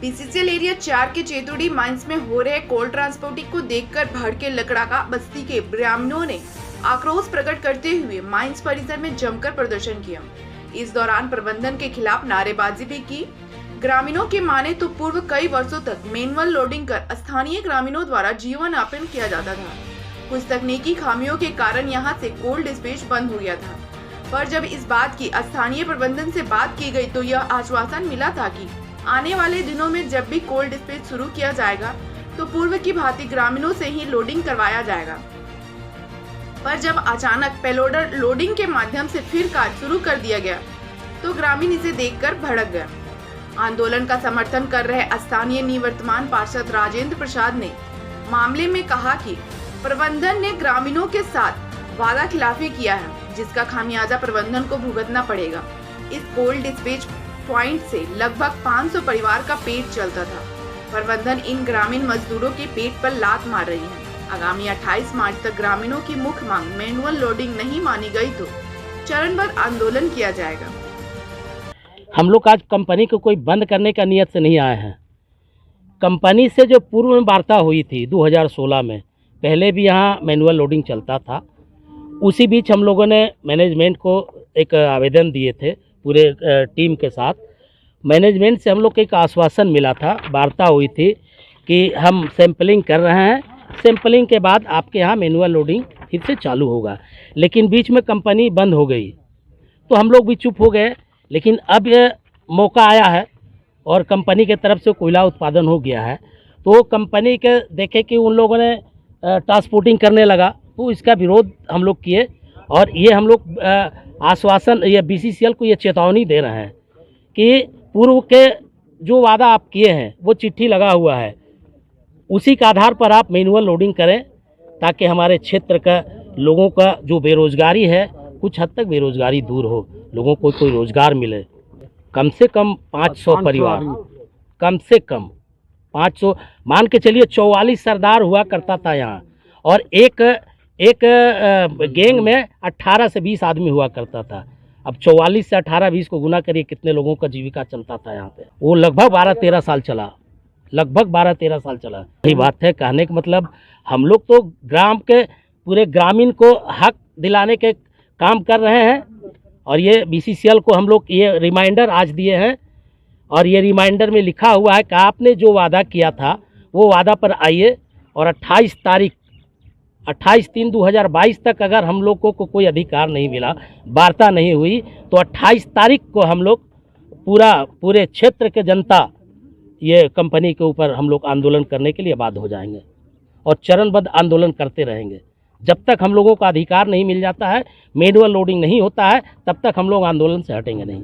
BCCL area 4 के चेतुड़ी mines में हो रहे कोल ट्रांसपोर्टिंग को देखकर भड़के लकड़ाका बस्ती के ग्रामीणों ने आक्रोश प्रकट करते हुए माइंस परिसर में जमकर प्रदर्शन किया। इस दौरान प्रबंधन के खिलाफ नारेबाजी भी की। ग्रामीणों के माने तो पूर्व कई वर्षों तक मैनुअल लोडिंग कर स्थानीय ग्रामीणों द्वारा जीवन यापन किया जाता था। कुछ तकनीकी खामियों के कारण यहां से कोल डिस्पैच बंद हो गया था, पर जब इस बात की स्थानीय प्रबंधन से बात की गई तो यह आश्वासन मिला था कि आने वाले दिनों में जब भी कोल डिस्पैच शुरू किया जाएगा तो पूर्व की भांति ग्रामीणों से ही लोडिंग करवाया जाएगा। पर जब अचानक पेलोडर लोडिंग के माध्यम से फिर कार्य शुरू कर दिया गया तो ग्रामीण इसे देखकर भड़क गए। आंदोलन का समर्थन कर रहे स्थानीय निवर्तमान पार्षद राजेंद्र प्रसाद ने मामले में कहा कि प्रबंधन ने ग्रामीणों के साथ वादा खिलाफी किया है, जिसका खामियाजा प्रबंधन को भुगतना पड़ेगा। इस कोल डिस्पैच पॉइंट से लगभग 500 परिवार का पेट चलता था। प्रबंधन इन ग्रामीण मजदूरों के पेट पर लात मार रही है। आगामी 28 मार्च तक ग्रामीणों की मुख्य मांग मैनुअल लोडिंग नहीं मानी गई तो चरणबद्ध आंदोलन किया जाएगा। हम लोग आज कंपनी को कोई बंद करने का नियत से नहीं आए हैं। कंपनी से जो पूर्व में वार्ता हुई थी 2016 में, पहले भी यहाँ मैनुअल लोडिंग चलता था। उसी बीच हम लोगों ने मैनेजमेंट को एक आवेदन दिए थे पूरे टीम के साथ। मैनेजमेंट से हम लोग को एक आश्वासन मिला था, वार्ता हुई थी कि हम सैंपलिंग कर रहे हैं, सैंपलिंग के बाद आपके यहाँ मैनुअल लोडिंग फिर से चालू होगा। लेकिन बीच में कंपनी बंद हो गई तो हम लोग भी चुप हो गए। लेकिन अब ये मौका आया है और कंपनी के तरफ से कोयला उत्पादन हो गया है, तो कंपनी के देखे कि उन लोगों ने ट्रांसपोर्टिंग करने लगा तो इसका विरोध हम लोग किए। और ये हम लोग आश्वासन, ये बीसीसीएल को ये चेतावनी दे रहे हैं कि पूर्व के जो वादा आप किए हैं वो चिट्ठी लगा हुआ है, उसी के आधार पर आप मैनुअल लोडिंग करें ताकि हमारे क्षेत्र का लोगों का जो बेरोजगारी है कुछ हद तक बेरोजगारी दूर हो, लोगों को कोई रोजगार मिले। कम से कम 500 परिवार, कम से कम 500 मान के चलिए। 44 सरदार हुआ करता था यहाँ और एक गैंग में 18 से 20 आदमी हुआ करता था। अब 44 से 18-20 को गुना करिए कितने लोगों का जीविका चलता था यहाँ पे। वो लगभग 12-13 साल चला, लगभग 12-13 साल चला। यही बात है, कहने का मतलब हम लोग तो ग्राम के पूरे ग्रामीण को हक दिलाने के काम कर रहे हैं। और ये बीसीसीएल को हम लोग ये रिमाइंडर आज दिए हैं और ये रिमाइंडर में लिखा हुआ है कि आपने जो वादा किया था वो वादा पर आइए और 28/3/2022 तक अगर हम लोगों को कोई अधिकार नहीं मिला, वार्ता नहीं हुई, तो 28 तारीख को हम लोग पूरे क्षेत्र के जनता ये कंपनी के ऊपर हम लोग आंदोलन करने के लिए बाध्य हो जाएंगे और चरणबद्ध आंदोलन करते रहेंगे। जब तक हम लोगों का अधिकार नहीं मिल जाता है, मैनुअल लोडिंग नहीं होता है, तब तक हम लोग आंदोलन से हटेंगे नहीं।